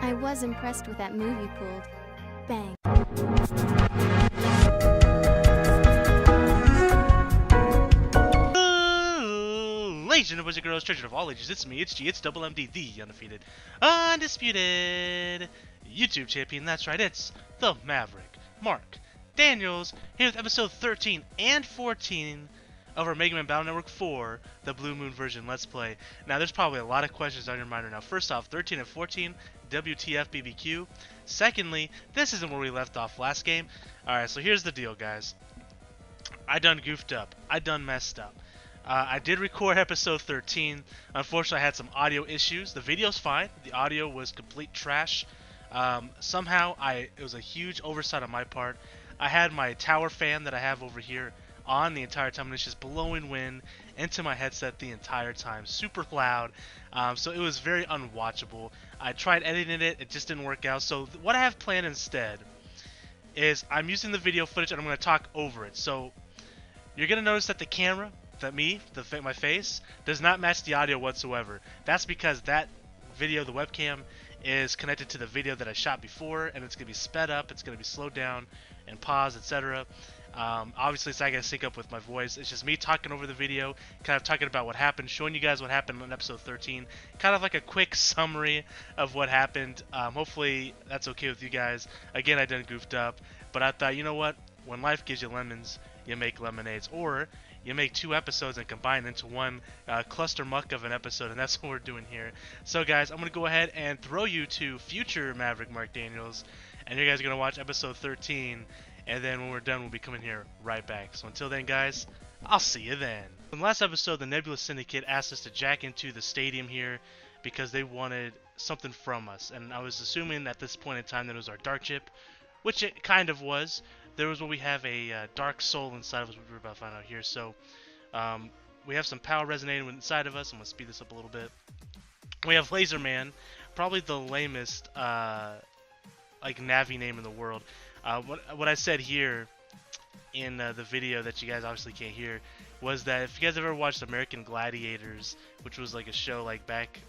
I was impressed with that move you pulled. Bang. Ladies and boys and girls, treasure of all ages, it's me, it's G, it's Double MD, the undefeated, undisputed YouTube champion. That's right, it's the Maverick, Mark Daniels, here with episode 13 and 14 of our Mega Man Battle Network 4, the Blue Moon version Let's Play. Now, there's probably a lot of questions on your mind right now. First off, 13 and 14, WTF BBQ. Secondly, this isn't where we left off last game. Alright, so here's the deal, guys. I done goofed up. I done messed up. I did record episode 13. Unfortunately, I had some audio issues. The video's fine. The audio was complete trash. Somehow, it was a huge oversight on my part. I had my tower fan that I have over here on the entire time, and it's just blowing wind into my headset the entire time. Super loud. So it was very unwatchable. I tried editing it. It just didn't work out. So what I have planned instead is I'm using the video footage, and I'm going to talk over it. So you're going to notice that the camera, my face, does not match the audio whatsoever. That's because that video, the webcam, is connected to the video that I shot before, and it's going to be sped up, it's going to be slowed down, and paused, etc. Obviously, it's not going to sync up with my voice. It's just me talking over the video, kind of talking about what happened, showing you guys what happened in episode 13, kind of like a quick summary of what happened. Hopefully, that's okay with you guys. Again, I done goofed up, but I thought, you know what? When life gives you lemons, you make lemonades, or you make two episodes and combine into one cluster muck of an episode, and that's what we're doing here. So guys, I'm going to go ahead and throw you to future Maverick Mark Daniels, and you guys are going to watch episode 13, and then when we're done, we'll be coming here right back. So until then, guys, I'll see you then. In the last episode, the Nebula Syndicate asked us to jack into the stadium here because they wanted something from us, and I was assuming at this point in time that it was our Dark Chip, which it kind of was. There was what we have a dark soul inside of us, which we're about to find out here. So we have some power resonating inside of us. I'm going to speed this up a little bit. We have Laser Man, probably the lamest like Navi name in the world. What I said here in the video that you guys obviously can't hear was that if you guys ever watched American Gladiators, which was like a show like back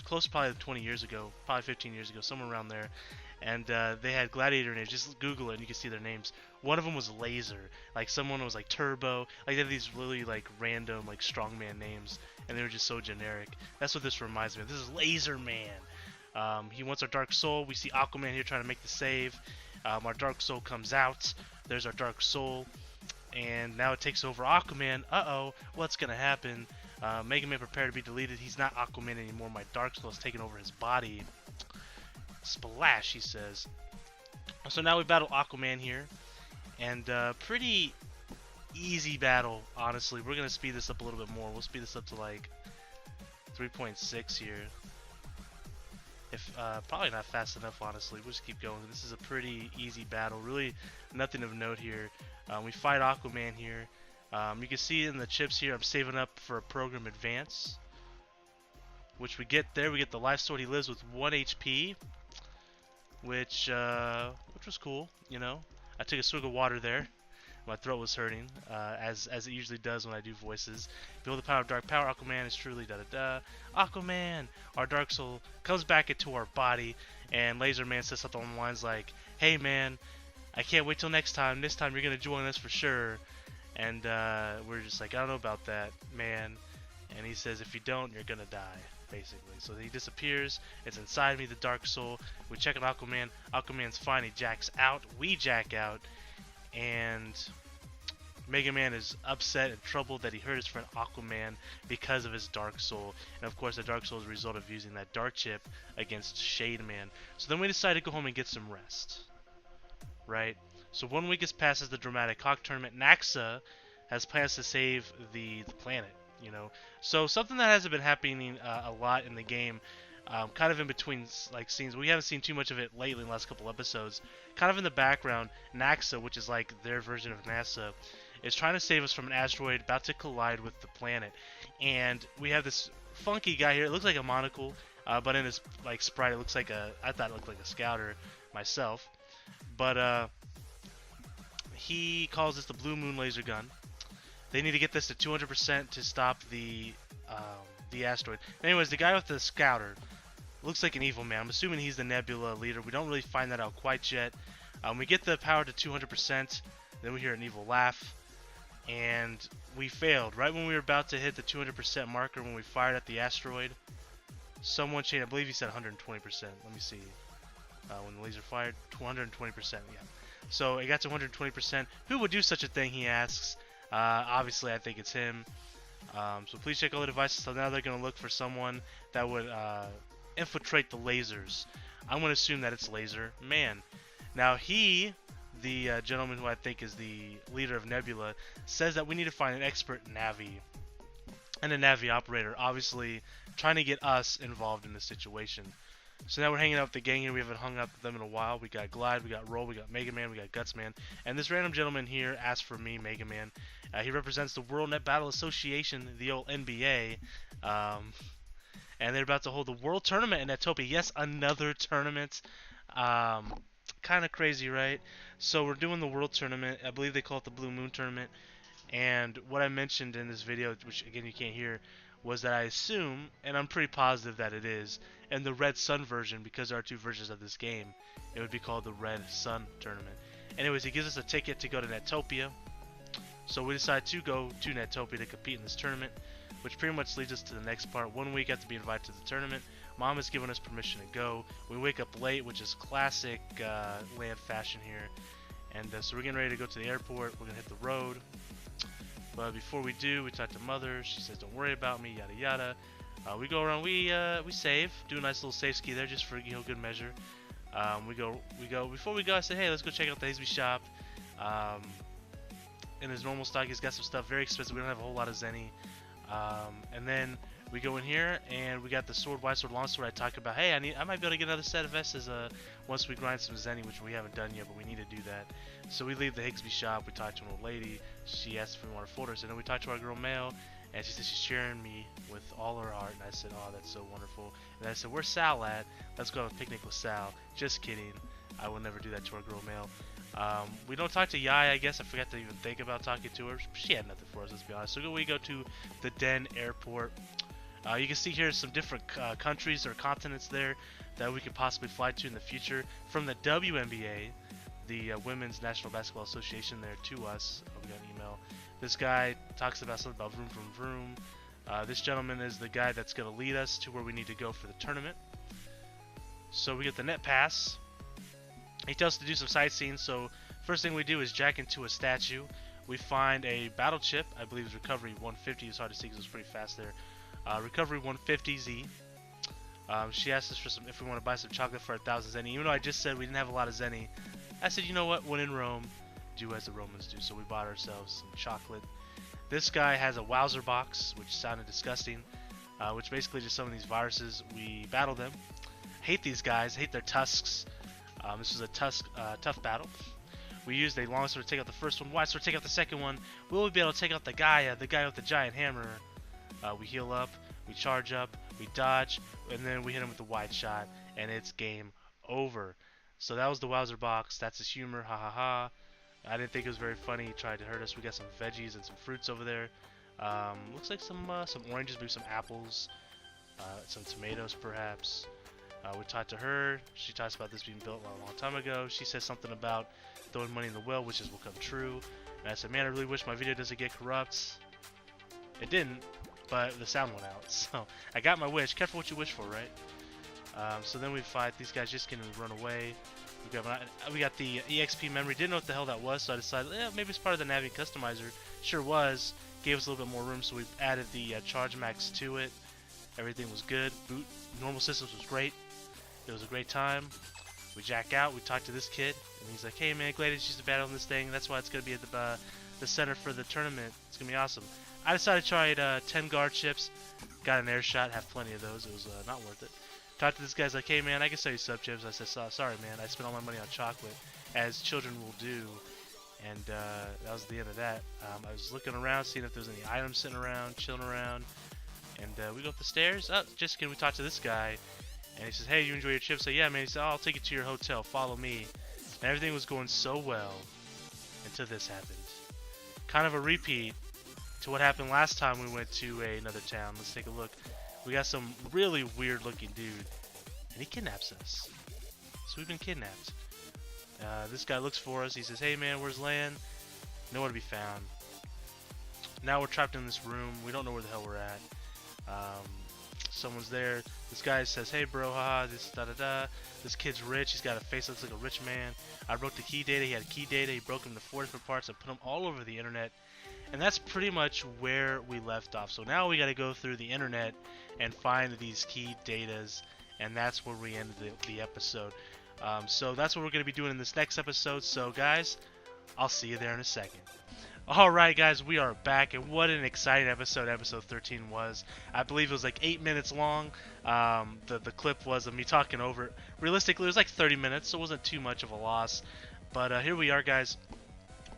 close to probably 20 years ago, probably 15 years ago, somewhere around there. And they had gladiator names. Just Google it and you can see their names. One of them was Laser. Like someone was like Turbo. Like they had these really like random like strongman names, and they were just so generic. That's what this reminds me of. This is Laser Man. He wants our Dark Soul. We see Aquaman here trying to make the save. Our Dark Soul comes out. There's our Dark Soul, and now it takes over Aquaman. Uh-oh, what's gonna happen? Mega Man prepare to be deleted. He's not Aquaman anymore. My Dark Soul is taking over his body. Splash, he says. So now we battle Aquaman here, and pretty easy battle, honestly. We're gonna speed this up a little bit more. We'll speed this up to like 3.6 here. If probably not fast enough, honestly. We'll just keep going. This is a pretty easy battle. Really, nothing of note here. We fight Aquaman here. You can see in the chips here, I'm saving up for a program advance, which we get there. We get the life sword. He lives with 1 HP. Which was cool, you know. I took a swig of water there. My throat was hurting, as it usually does when I do voices. Build the power of dark power. Aquaman is truly da-da-da. Aquaman, our Dark Soul, comes back into our body, and Laser Man says something along the lines like, "Hey man, I can't wait till next time. This time you're gonna join us for sure." And we're just like, "I don't know about that, man." And he says, "If you don't, you're gonna die." Basically. So he disappears. It's inside me, the Dark Soul. We check on Aquaman. Aquaman's fine. He jacks out. We jack out. And Mega Man is upset and troubled that he hurt his friend Aquaman because of his Dark Soul. And of course, the Dark Soul is a result of using that Dark Chip against Shade Man. So then we decide to go home and get some rest. Right? So 1 week has passed as the Dramatic Hawk Tournament. Naxa has plans to save the planet. You know, so something that hasn't been happening a lot in the game, kind of in between like scenes. We haven't seen too much of it lately in the last couple episodes. Kind of in the background, Naxa, which is like their version of NASA, is trying to save us from an asteroid about to collide with the planet. And we have this funky guy here. It looks like a monocle, but in his like sprite, it looks like I thought it looked like a scouter myself. But he calls this the Blue Moon Laser Gun. They need to get this to 200% to stop the asteroid. Anyways, the guy with the scouter Looks like an evil man. I'm assuming he's the Nebula leader. We don't really find that out quite yet. We get the power to 200%. Then we hear an evil laugh. And we failed. Right when we were about to hit the 200% marker when we fired at the asteroid, someone changed. I believe he said 120%. Let me see. When the laser fired, 220%. Yeah. So it got to 120%. Who would do such a thing, he asks. Obviously, I think it's him. So please check all the devices. So now they're going to look for someone that would infiltrate the lasers. I'm going to assume that it's Laser Man. Now he, the gentleman who I think is the leader of Nebula, says that we need to find an expert Navi and a Navi operator, obviously trying to get us involved in the situation. So now we're hanging out with the gang here. We haven't hung out with them in a while. We got Glide, we got Roll, we got Mega Man, we got Guts Man. And this random gentleman here asked for me, Mega Man. He represents the World Net Battle Association, the old NBA. And they're about to hold the World Tournament in Etopia. Yes, another tournament. Kind of crazy, right? So we're doing the World Tournament. I believe they call it the Blue Moon Tournament. And what I mentioned in this video, which again you can't hear, was that I assume, and I'm pretty positive that it is, in the Red Sun version, because there are two versions of this game, it would be called the Red Sun Tournament. Anyways, he gives us a ticket to go to Netopia. So we decide to go to Netopia to compete in this tournament, which pretty much leads us to the next part. 1 week after being invited to the tournament, Mom has given us permission to go. We wake up late, which is classic land fashion here. And so we're getting ready to go to the airport. We're going to hit the road. But before we do, we talk to Mother. She says, don't worry about me, yada yada. We go around, we save, do a nice little save ski there just for, you know, good measure. We go, before we go, I said, hey, let's go check out the Haseby shop. In his normal stock, he's got some stuff very expensive. We don't have a whole lot of Zenny. And then we go in here and we got the sword, wide sword, long sword. I talked about, hey, I might be able to get another set of S's once we grind some Zenny, which we haven't done yet, but we need to do that. So we leave the Haseby shop. We talk to an old lady. She asked if we want to fold her, and then we talk to our girl Mel, and she said she's cheering me with all her heart. And I said, oh, that's so wonderful. And I said, where's Sal at? Let's go have a picnic with Sal. Just kidding. I will never do that to our girl Mel. We don't talk to Yai, I guess. I forgot to even think about talking to her. She had nothing for us, let's be honest. So we go to the Den Airport. You can see here some different countries or continents there that we could possibly fly to in the future. From the WNBA, the Women's National Basketball Association, there to us. We got an email. This guy talks about something about vroom, vroom, vroom. This gentleman is the guy that's going to lead us to where we need to go for the tournament. So we get the net pass. He tells us to do some sightseeing. So first thing we do is jack into a statue. We find a battle chip. I believe it's Recovery 150. It's hard to see because it's pretty fast there. Recovery 150Z. She asked us for some, if we want to buy some chocolate for 1,000 Zenny. Even though I just said we didn't have a lot of Zenny, I said, you know what? When in Rome, do as the Romans do. So we bought ourselves some chocolate. This guy has a Wowzer box, which sounded disgusting. Which basically just some of these viruses. We battle them. Hate these guys. Hate their tusks. This was a tough battle. We used a long sword to take out the first one. Wide sword to take out the second one. Will we be able to take out the guy with the giant hammer? We heal up, we charge up, we dodge, and then we hit him with the wide shot, and it's game over. So that was the Wowzer box. That's his humor. Ha ha ha. I didn't think it was very funny. He tried to hurt us. We got some veggies and some fruits over there. Looks like some oranges, maybe some apples, some tomatoes perhaps. We talked to her. She talks about this being built a long time ago. She says something about throwing money in the well, which will come true. And I said, man, I really wish my video doesn't get corrupt. It didn't, but the sound went out. So I got my wish. Careful what you wish for, right? So then we fight. These guys just can run away. We got the EXP memory. Didn't know what the hell that was, so I decided, maybe it's part of the Navi customizer. Sure was. Gave us a little bit more room, so we added the charge max to it. Everything was good. Boot normal systems was great. It was a great time. We jack out. We talk to this kid, and he's like, "Hey man, Gladius used to battle on this thing. That's why it's gonna be at the center for the tournament. It's gonna be awesome." I decided to try 10 guard chips. Got an air shot. Have plenty of those. It was not worth it. Talked to this guy's like, "Hey man, I can sell you sub chips." I said, "Sorry man, I spent all my money on chocolate, as children will do." And that was the end of that. I was looking around, seeing if there was any items sitting around, chilling around. And we go up the stairs. Oh, just can we talk to this guy? And he says, "Hey, you enjoy your chips?" I said, "Yeah, man." He said, "Oh, I'll take you to your hotel. Follow me." And everything was going so well until this happened. Kind of a repeat to what happened last time we went to another town. Let's take a look. We got some really weird looking dude and he kidnaps us. So we've been kidnapped. This guy looks for us. He says, "Hey man, where's land?" Nowhere to be found. Now we're trapped in this room. We don't know where the hell we're at. Someone's there. This guy says, "Hey bro, haha, this da da da. This kid's rich. He's got a face that looks like a rich man. I broke the key data. He had key data. He broke them into 4 different parts. I put them all over the internet." And that's pretty much where we left off. So now we got to go through the internet and find these key datas, and that's where we ended the episode. So that's what we're going to be doing in this next episode. So guys, I'll see you there in a second. Alright guys, we are back, and what an exciting episode 13 was. I believe it was like 8 minutes long. The clip was of me talking over it. Realistically, it was like 30 minutes, so it wasn't too much of a loss. But here we are, guys.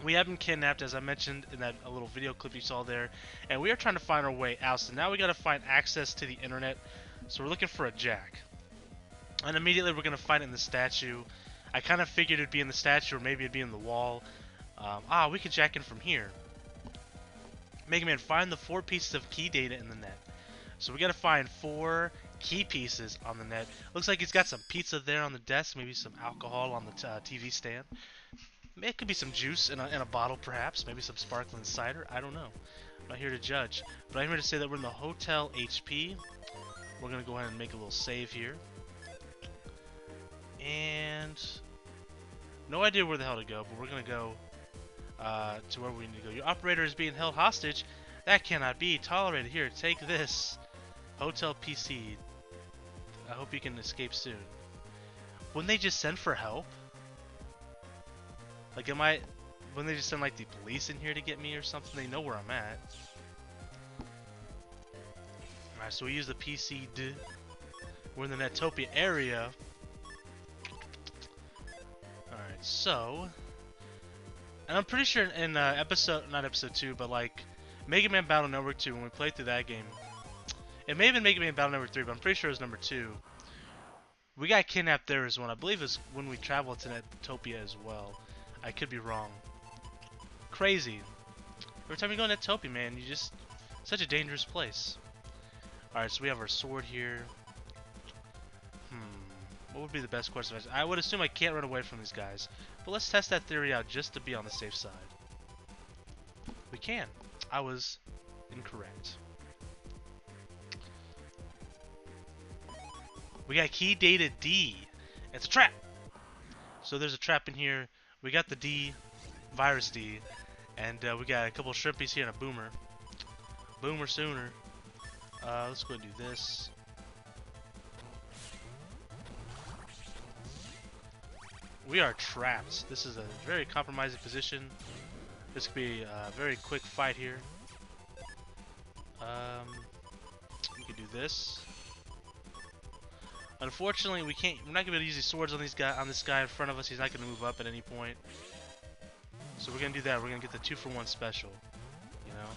We have been kidnapped, as I mentioned in that little video clip you saw there, and we are trying to find our way out. So now we got to find access to the internet. So we're looking for a jack, and immediately we're gonna find it in the statue. I kind of figured it'd be in the statue, or maybe it'd be in the wall. We could jack in from here. Mega Man, find the 4 pieces of key data in the net. So we gotta find 4 key pieces on the net. Looks like he's got some pizza there on the desk, maybe some alcohol on the TV stand. It could be some juice in a bottle, perhaps. Maybe some sparkling cider. I don't know. I'm not here to judge. But I'm here to say that we're in the Hotel HP. We're going to go ahead and make a little save here. And no idea where the hell to go, but we're going to go to where we need to go. Your operator is being held hostage. That cannot be tolerated. Here, take this. Hotel PC. I hope you can escape soon. Wouldn't they just send for help? Like, wouldn't they just send, like, the police in here to get me or something? They know where I'm at. Alright, so we use the PC. We're in the Netopia area. Alright, so... And I'm pretty sure in not episode 2, but, like, Mega Man Battle Network 2, when we played through that game... It may have been Mega Man Battle Network 3, but I'm pretty sure it was number 2. We got kidnapped there as well. I believe it's when we traveled to Netopia as well. I could be wrong. Crazy. Every time you go to Netopia, man, you just... Such a dangerous place. Alright, so we have our sword here. What would be the best course of action? I would assume I can't run away from these guys. But let's test that theory out just to be on the safe side. We can. I was incorrect. We got key data D. It's a trap. So there's a trap in here. We got the D, virus D, and we got a couple of shrimpies here and a boomer. Boomer sooner. Let's go and do this. We are trapped. This is a very compromising position. This could be a very quick fight here. We could do this. Unfortunately, we're not gonna be able to use these swords on this guy in front of us. He's not gonna move up at any point. So we're gonna do that. We're gonna get the 2-for-1 special. You know,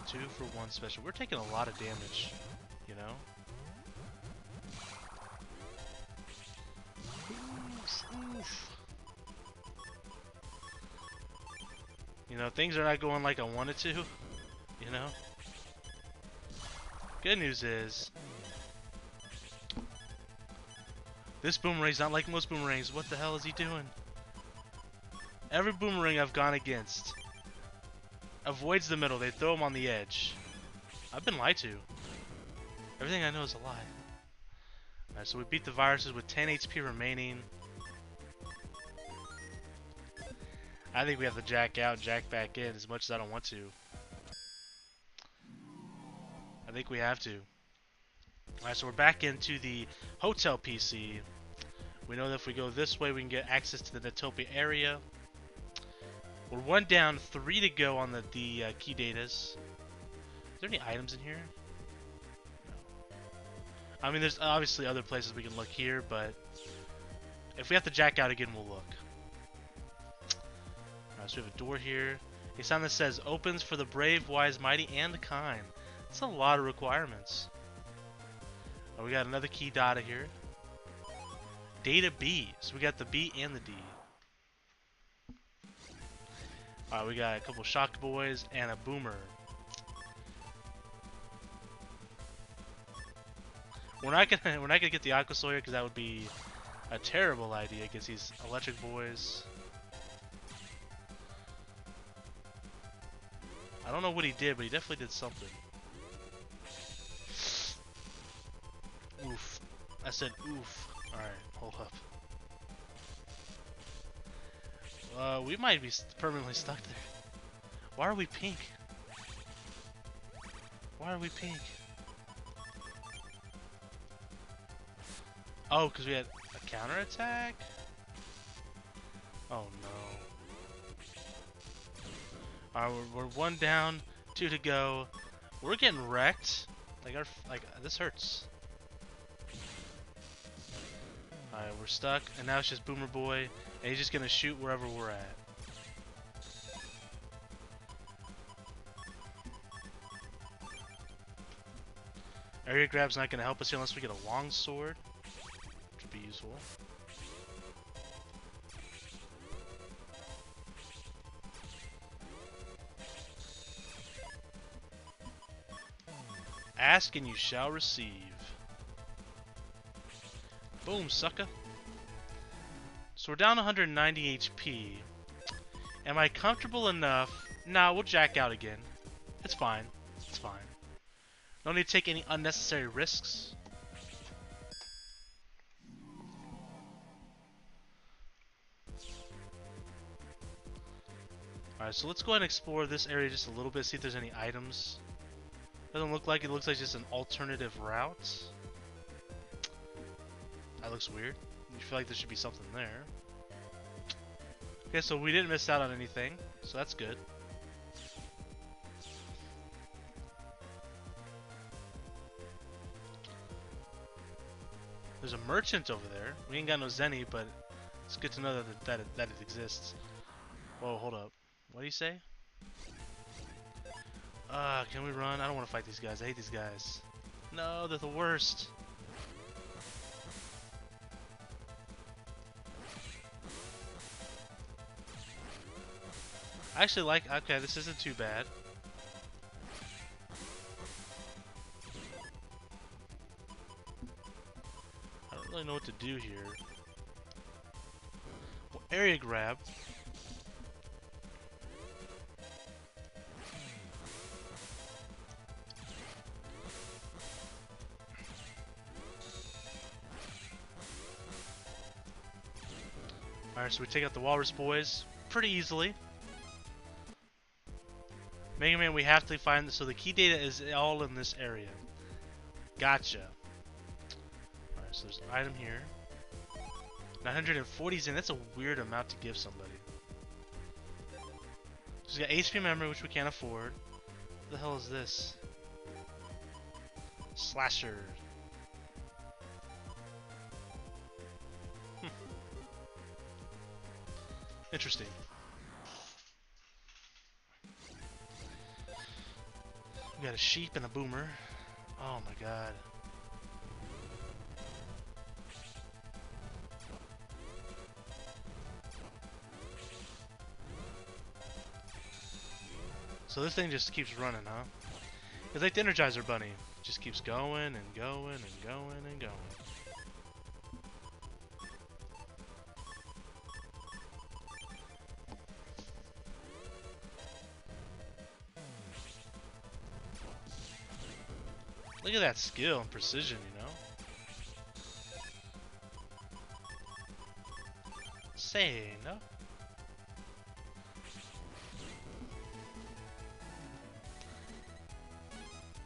2-for-1 special. We're taking a lot of damage. You know. Oof. You know, things are not going like I wanted to. You know. Good news is, this boomerang's not like most boomerangs. What the hell is he doing? Every boomerang I've gone against avoids the middle. They throw him on the edge. I've been lied to. Everything I know is a lie. Alright, so we beat the viruses with 10 HP remaining. I think we have to jack out, jack back in, as much as I don't want to. I think we have to. Alright, so we're back into the Hotel PC. We know that if we go this way, we can get access to the Netopia area. We're 1 down, 3 to go on the key datas. Is there any items in here? No. I mean, there's obviously other places we can look here, but if we have to jack out again, we'll look. Alright, so we have a door here. A sign that says, opens for the brave, wise, mighty, and kind. That's a lot of requirements. Oh, we got another key data here. Data B. So we got the B and the D. Alright, we got a couple shock boys and a boomer. we're not gonna get the Aqua Sawyer because that would be a terrible idea against these electric boys. I don't know what he did, but he definitely did something. Oof. I said oof. Alright, hold up. We might be permanently stuck there. Why are we pink? Why are we pink? Oh, because we had a counterattack? Oh no. Alright, we're one down, 2 to go. We're getting wrecked. Like this hurts. Alright, we're stuck, and now it's just Boomer Boy, and he's just gonna shoot wherever we're at. Area grab's not gonna help us here unless we get a long sword, which would be useful. Ask and you shall receive. Boom, sucker. So we're down 190 HP. Am I comfortable enough? Nah, we'll jack out again. It's fine. It's fine. No need to take any unnecessary risks. Alright, so let's go ahead and explore this area just a little bit, see if there's any items. Doesn't look like it. Looks like just an alternative route. That looks weird. You feel like there should be something there. Okay, so we didn't miss out on anything, so that's good. There's a merchant over there. We ain't got no zenny, but it's good to know that it exists. Whoa, hold up. What do you say? Can we run? I don't want to fight these guys. I hate these guys. No, they're the worst. I actually like... Okay, this isn't too bad. I don't really know what to do here. Well, area grab. Alright, so we take out the Walrus Boys pretty easily. Mega Man, we have to find... So the key data is all in this area. Gotcha. Alright, so there's an item here. 940 Zen, that's a weird amount to give somebody. She's got HP memory, which we can't afford. What the hell is this? Slasher. Interesting. We got a sheep and a boomer. Oh my god. So this thing just keeps running, huh? It's like the Energizer Bunny. It just keeps going and going and going and going. Look at that skill and precision, you know? Say no.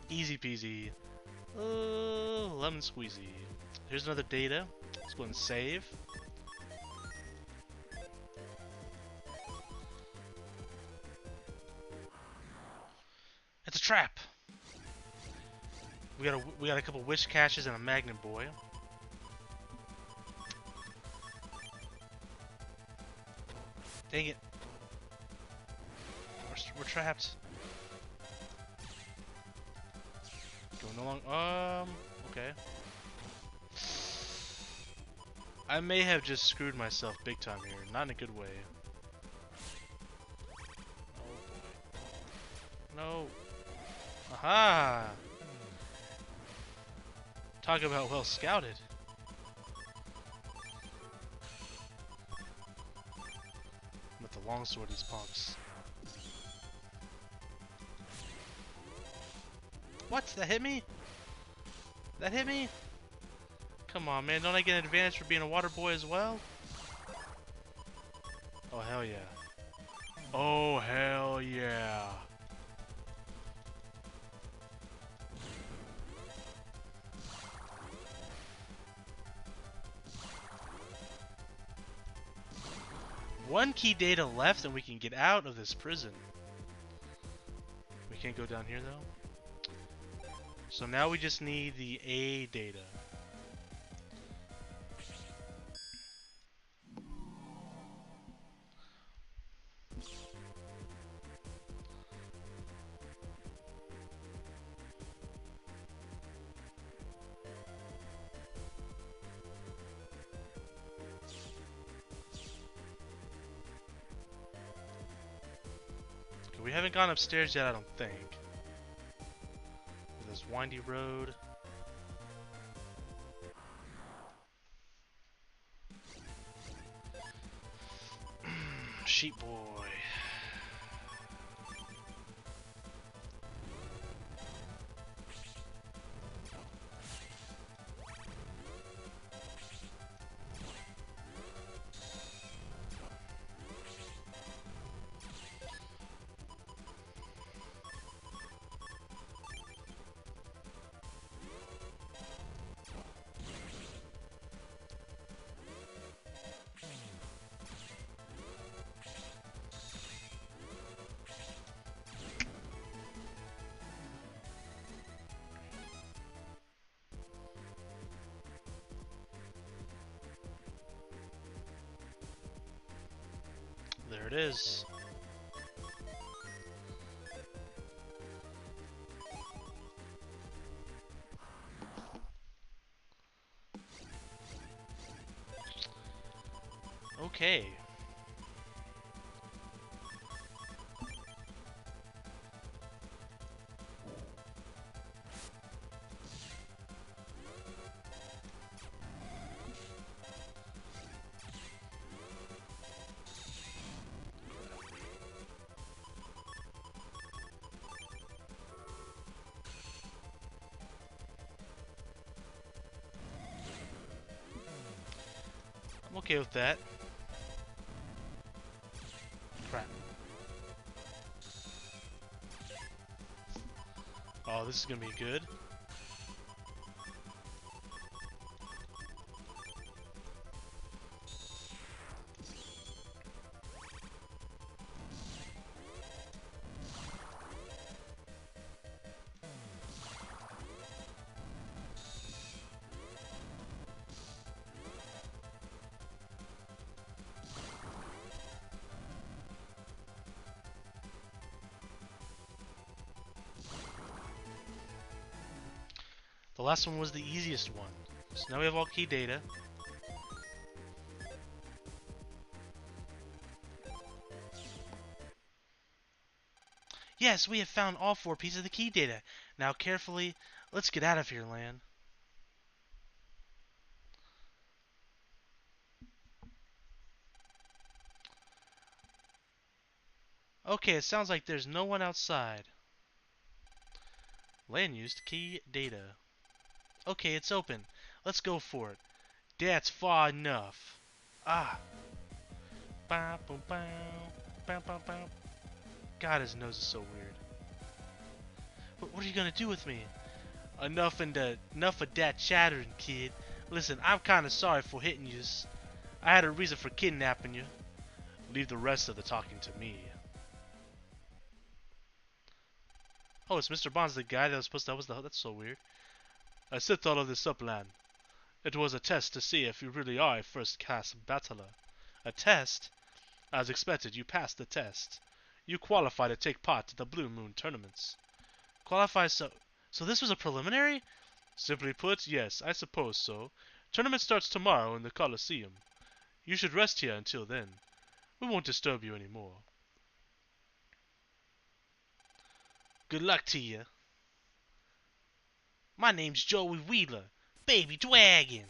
Easy peasy. Lemon squeezy. Here's another data. Let's go and save. It's a trap. We got a couple wish caches and a magnet boy. Dang it. We're trapped. Going along. Okay. I may have just screwed myself big time here. Not in a good way. Oh boy. No. Aha! Talk about well scouted. With the longsword, these punks. What? That hit me? That hit me? Come on, man. Don't I get an advantage for being a water boy as well? Oh, hell yeah. Oh, hell yeah. One key data left and we can get out of this prison. We can't go down here though. So now we just need the A data. Okay, we haven't gone upstairs yet, I don't think. This windy road. Sheep boy. There it is. Okay. I'm okay with that. Crap. Oh, this is gonna be good. The last one was the easiest one. So now we have all key data. Yes, we have found all 4 pieces of the key data. Now carefully, let's get out of here, Lan. Okay, it sounds like there's no one outside. Lan used key data. Okay, it's open. Let's go for it. That's far enough. Ah. Bow, bow, bow. Bow, bow, bow. God, his nose is so weird. What are you gonna do with me? Enough of that chattering, kid. Listen, I'm kinda sorry for hitting you. I had a reason for kidnapping you. Leave the rest of the talking to me. Oh, it's Mr. Bond's the guy that was supposed to help us. That's so weird. I set all of this up, Lan. It was a test to see if you really are a first-class battler. A test? As expected, you passed the test. You qualify to take part in the Blue Moon tournaments. Qualify so this was a preliminary? Simply put, yes, I suppose so. Tournament starts tomorrow in the Coliseum. You should rest here until then. We won't disturb you anymore. Good luck to you. My name's Joey Wheeler. baby dragon.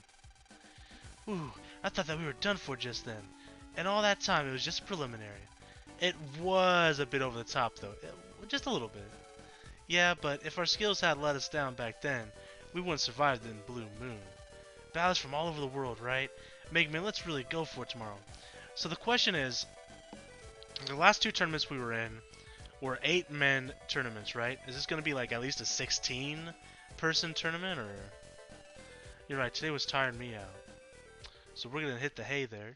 Ooh, I thought that we were done for just then. And all that time, it was just preliminary. It was a bit over the top, though. Just a little bit. Yeah, but if our skills had let us down back then, we wouldn't survive the Blue Moon. Battles from all over the world, right? Megman, let's really go for it tomorrow. So the question is, the last two tournaments we were in were 8-man tournaments, right? Is this going to be like at least a 16-person tournament, or... You're right, today was tiring me out. So we're going to hit the hay there.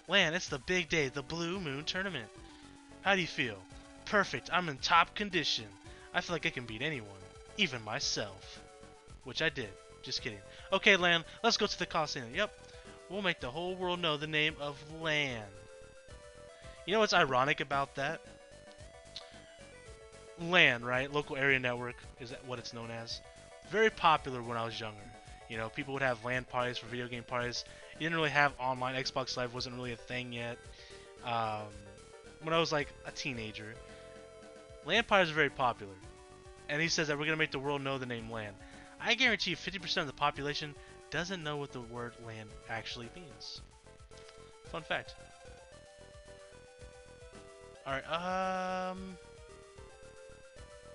Lan, it's the big day, the Blue Moon Tournament. How do you feel? Perfect, I'm in top condition. I feel like I can beat anyone, even myself. Which I did. Just kidding. Okay, Lan, let's go to the Coliseum. Yep, we'll make the whole world know the name of Lan. You know what's ironic about that? LAN, right? Local Area Network is what it's known as. Very popular when I was younger. You know, people would have LAN parties for video game parties. You didn't really have online. Xbox Live wasn't really a thing yet. When I was like a teenager, LAN parties are very popular. And he says that we're going to make the world know the name LAN. I guarantee you 50% of the population doesn't know what the word LAN actually means. Fun fact. Alright,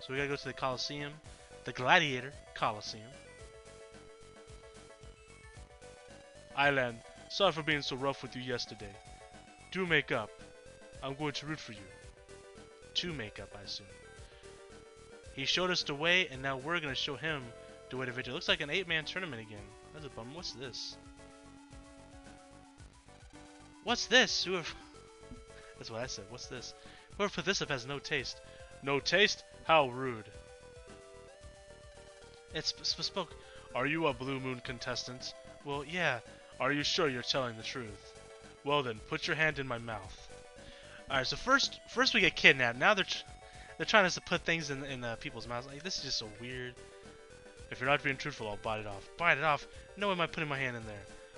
so we gotta go to the Coliseum. The Gladiator Coliseum. Island, sorry for being so rough with you yesterday. Do make up. I'm going to root for you. To make up, I assume. He showed us the way, and now we're gonna show him the way to victory. Looks like an 8-man tournament again. That's a bummer. What's this? What's this? Whoever... That's what I said. What's this? Whoever put this up has no taste. No taste? How rude. It's bespoke. Are you a Blue Moon contestant? Well, yeah. Are you sure you're telling the truth? Well then, put your hand in my mouth. Alright, so first we get kidnapped. Now they're trying us to put things in people's mouths. Like, this is just so weird. If you're not being truthful, I'll bite it off. Bite it off? No, am I putting my hand in there?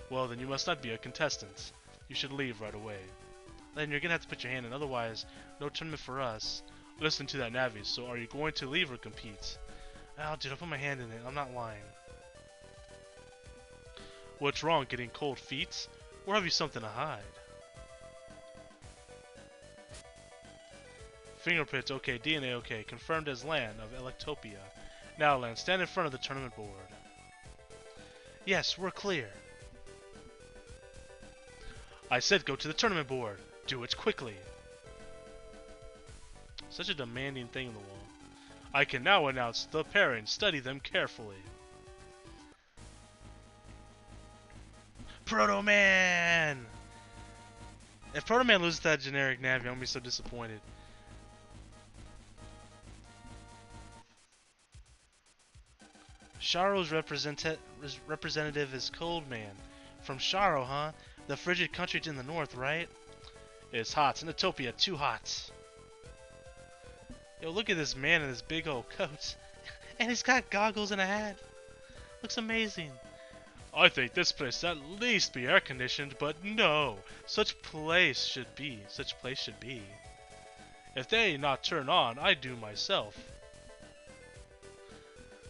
Well, then you must not be a contestant. You should leave right away. Then you're gonna have to put your hand in, otherwise, no tournament for us. Listen to that, Navi. So are you going to leave or compete? Oh, dude, I'll put my hand in it. I'm not lying. What's wrong? Getting cold feet? Or have you something to hide? Fingerprints, okay. DNA, okay. Confirmed as Lan of Electopia. Now, Lan, stand in front of the tournament board. Yes, we're clear. I said go to the tournament board. Do it quickly. Such a demanding thing in the wall. I can now announce the pairing. Study them carefully. Proto Man! If Proto Man loses that generic Navi, I'm gonna be so disappointed. Sharo's representative is Cold Man. From Sharo, huh? The frigid country in the north, right? It's hot. In Utopia, too hot. Yo, look at this man in this big old coat. And he's got goggles and a hat. Looks amazing. I think this place at least be air conditioned, but no. Such place should be. If they not turn on, I do myself.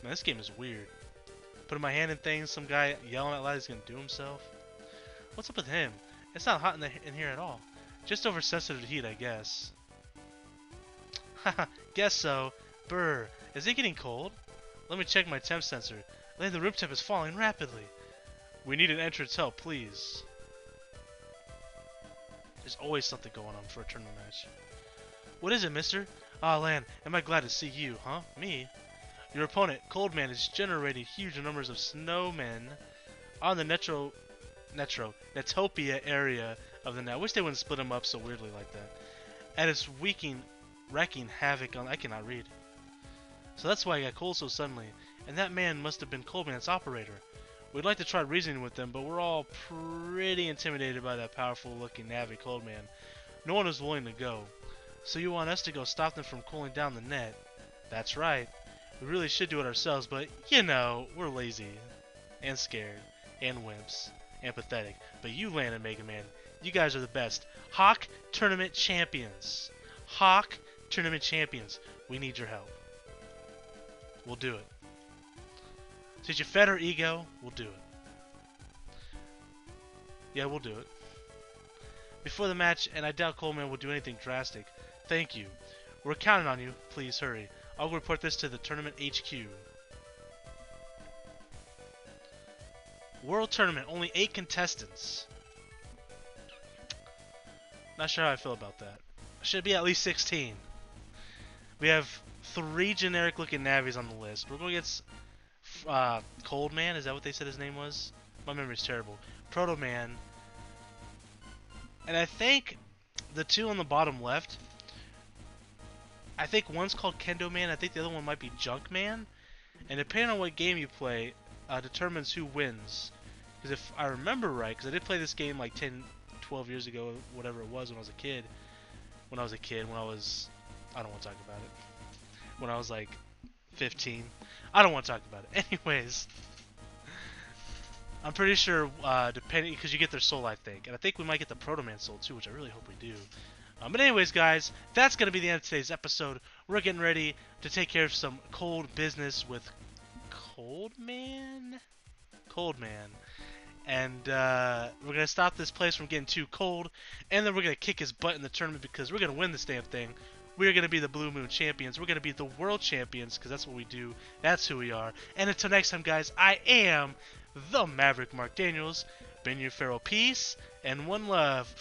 Man, this game is weird. Putting my hand in things, some guy yelling out loud he's gonna do himself. What's up with him? It's not hot in here at all. Just oversensitive to heat, I guess. Haha, guess so. Brr, is it getting cold? Let me check my temp sensor. The room temp is falling rapidly. We need an entrance help, please. There's always something going on for a tournament match. What is it, mister? Ah, Lan, am I glad to see you, huh? Me? Your opponent, Coldman, is generating huge numbers of snowmen on the Netopia area of the net. I wish they wouldn't split them up so weirdly like that. And it's wreaking havoc on... I cannot read. So that's why I got cold so suddenly. And that man must have been Coldman's operator. We'd like to try reasoning with them, but we're all pretty intimidated by that powerful-looking Navi Coldman. No one is willing to go. So you want us to go stop them from cooling down the net? That's right. We really should do it ourselves, but, you know, we're lazy. And scared. And wimps. And pathetic. But you, Lan and Mega Man, you guys are the best. Hawk Tournament Champions. Hawk Tournament Champions. We need your help. we'll do it. Since you fed our ego, we'll do it. Yeah, we'll do it. Before the match, and I doubt Coleman will do anything drastic. Thank you. We're counting on you. Please hurry. I'll report this to the tournament HQ. World Tournament, only 8 contestants. Not sure how I feel about that. Should be at least 16. We have 3 generic looking Navis on the list. We're going against Cold Man, is that what they said his name was? My memory's terrible. Proto Man. And I think the 2 on the bottom left, I think one's called Kendo Man, I think the other one might be Junk Man. And depending on what game you play, determines who wins. Because if I remember right, because I did play this game like 10, 12 years ago, whatever it was when I was a kid. When I don't want to talk about it. When I was like 15. I don't want to talk about it. Anyways. I'm pretty sure, depending, because you get their soul, I think. And I think we might get the Proto Man soul too, which I really hope we do. But anyways, guys, that's going to be the end of today's episode. We're getting ready to take care of some cold business with Cold Man? Cold Man. And we're going to stop this place from getting too cold. And then we're going to kick his butt in the tournament because we're going to win this damn thing. We're going to be the Blue Moon Champions. We're going to be the World Champions because that's what we do. That's who we are. And until next time, guys, I am the Maverick Mark Daniels. Been your feral peace and one love.